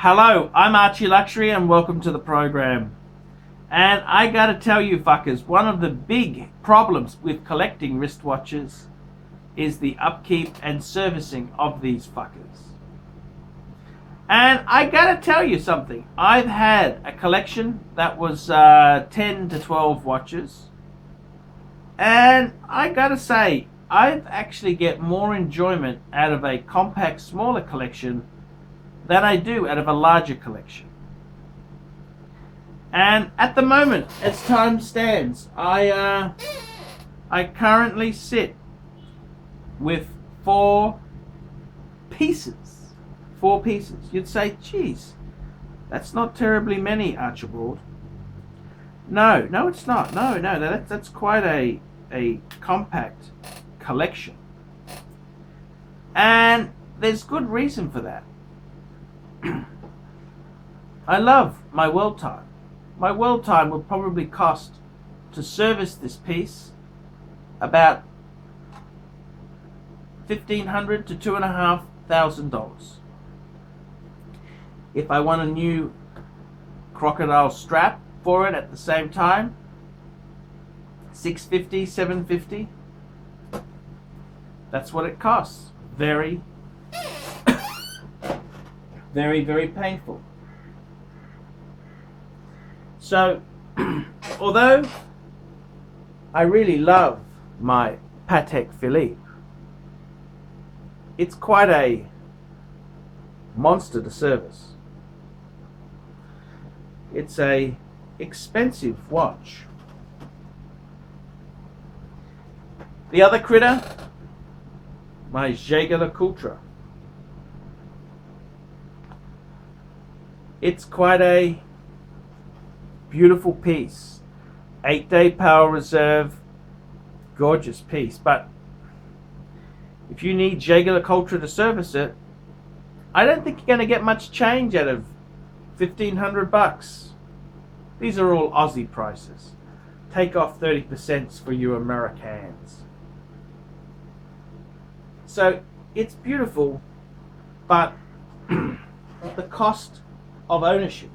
Hello, I'm Archie Luxury and welcome to the program. And I gotta tell you fuckers, one of the big problems with collecting wristwatches is the upkeep and servicing of these fuckers. And I gotta tell you something, I've had a collection that was 10 to 12 watches, and I gotta say, I actually get more enjoyment out of a compact, smaller collection than I do out of a larger collection. And at the moment, as time stands, I currently sit with four pieces. You'd say, geez, that's not terribly many, Archibald. No, it's not. No, that's quite a compact collection. And there's good reason for that. I love my world time. My world time will probably cost to service this piece about $1,500 to $2,500. If I want a new crocodile strap for it at the same time, $650, $750. That's what it costs. Very, very painful. So, although I really love my Patek Philippe, it's quite a monster to service. It's a expensive watch. The other critter, my Jaeger-LeCoultre. It's quite a beautiful piece. 8-day power reserve, gorgeous piece. But if you need Jaeger-LeCoultre to service it, I don't think you're going to get much change out of $1,500. These are all Aussie prices. Take off 30% for you Americans. So it's beautiful, but the cost of ownership.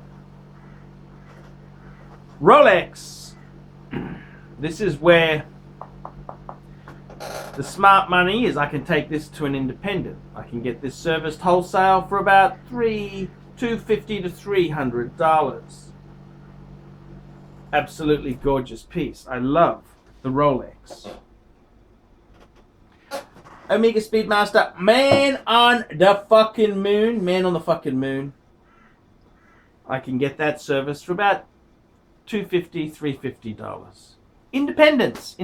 Rolex. This is where the smart money is. I can take this to an independent. I can get this serviced wholesale for about $250 to $300. Absolutely gorgeous piece. I love the Rolex. Omega Speedmaster, man on the fucking moon. I can get that service for about $250, $350. Independence.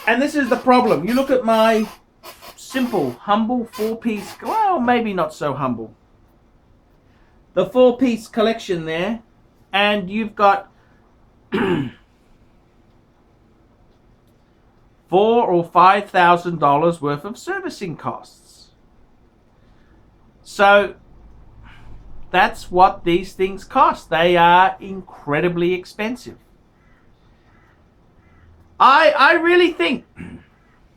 And this is the problem. You look at my simple, humble 4-piece, well, maybe not so humble. The 4-piece collection there, and you've got $4,000 or $5,000 worth of servicing costs. So that's what these things cost. They are incredibly expensive. I really think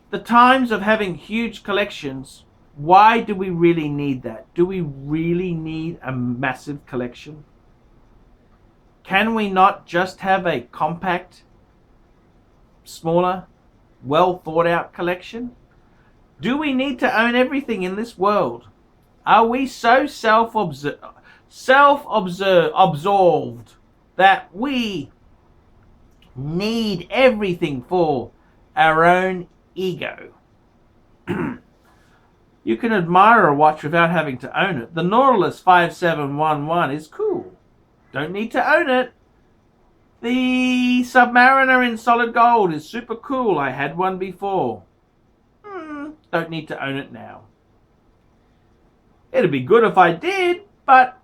the times of having huge collections, why do we really need that? Do we really need a massive collection? Can we not just have a compact, smaller, well thought out collection? Do we need to own everything in this world? Are we so self-absorbed that we need everything for our own ego? You can admire a watch without having to own it. The Nautilus 5711 is cool. Don't need to own it. The Submariner in solid gold is super cool. I had one before. Don't need to own it now. It'd be good if I did, but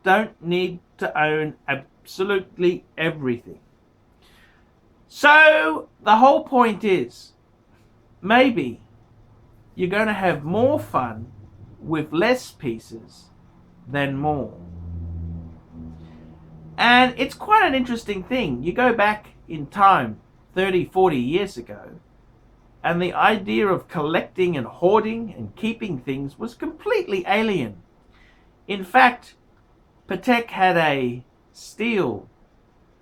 don't need to own absolutely everything. So the whole point is, maybe you're going to have more fun with less pieces than more. And it's quite an interesting thing. You go back in time 30, 40 years ago, and the idea of collecting and hoarding and keeping things was completely alien. In fact, Patek had a steel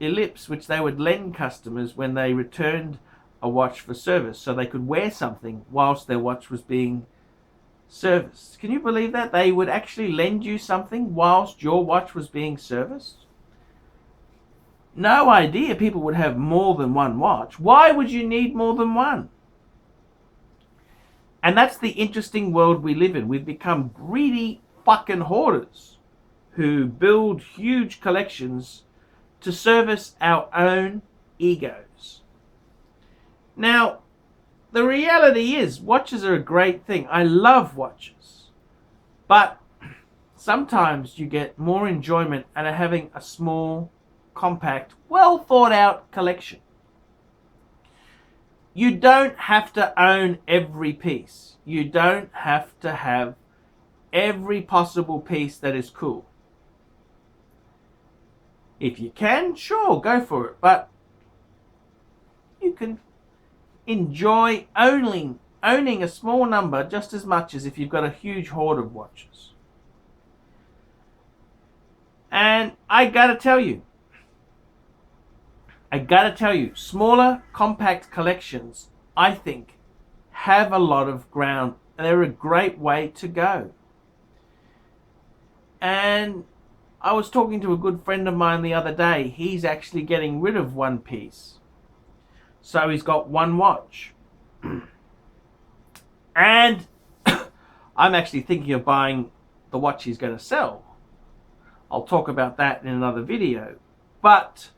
ellipse which they would lend customers when they returned a watch for service, so they could wear something whilst their watch was being serviced. Can you believe that? They would actually lend you something whilst your watch was being serviced? No idea people would have more than one watch. Why would you need more than one? And that's the interesting world we live in. We've become greedy fucking hoarders who build huge collections to service our own egos. Now, the reality is, watches are a great thing. I love watches. But sometimes you get more enjoyment out of having a small, compact, well thought out collection. You don't have to own every piece. You don't have to have every possible piece that is cool. If you can, sure, go for it. But you can enjoy owning a small number just as much as if you've got a huge hoard of watches. And I gotta tell you, smaller, compact collections, I think, have a lot of ground. They're a great way to go. And I was talking to a good friend of mine the other day. He's actually getting rid of one piece. So he's got one watch. And I'm actually thinking of buying the watch he's going to sell. I'll talk about that in another video. But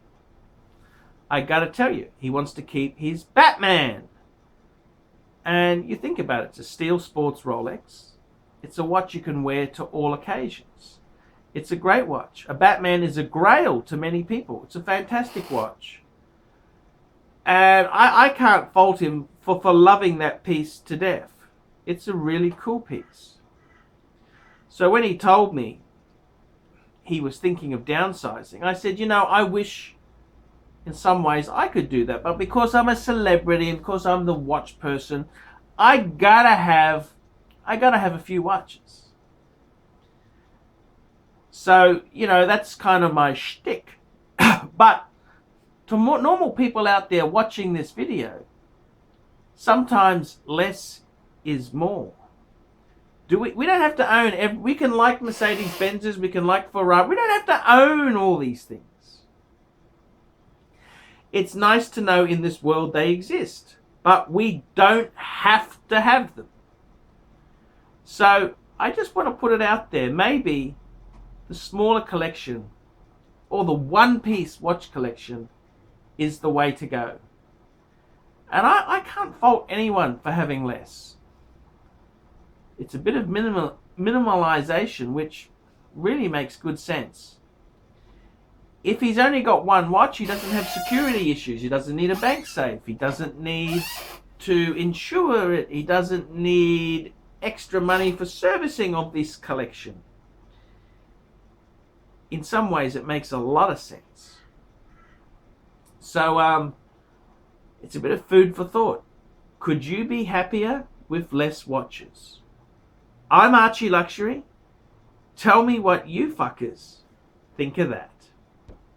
I gotta tell you, he wants to keep his Batman. And you think about it, it's a steel sports Rolex. It's a watch you can wear to all occasions. It's a great watch. A Batman is a grail to many people. It's a fantastic watch. And I can't fault him for loving that piece to death. It's a really cool piece. So when he told me he was thinking of downsizing, I said, you know, I wish in some ways I could do that. But because I'm a celebrity and because I'm the watch person, I gotta have a few watches. So, you know, that's kind of my shtick. But to more normal people out there watching this video, sometimes less is more. We don't have to own we can like Mercedes-Benzes, we can like Ferrari. We don't have to own all these things. It's nice to know in this world they exist, but we don't have to have them. So I just want to put it out there. Maybe the smaller collection or the one-piece watch collection is the way to go. And I can't fault anyone for having less. It's a bit of minimalization, which really makes good sense. If he's only got one watch, he doesn't have security issues. He doesn't need a bank safe. He doesn't need to insure it. He doesn't need extra money for servicing of this collection. In some ways, it makes a lot of sense. So, it's a bit of food for thought. Could you be happier with less watches? I'm Archie Luxury. Tell me what you fuckers think of that.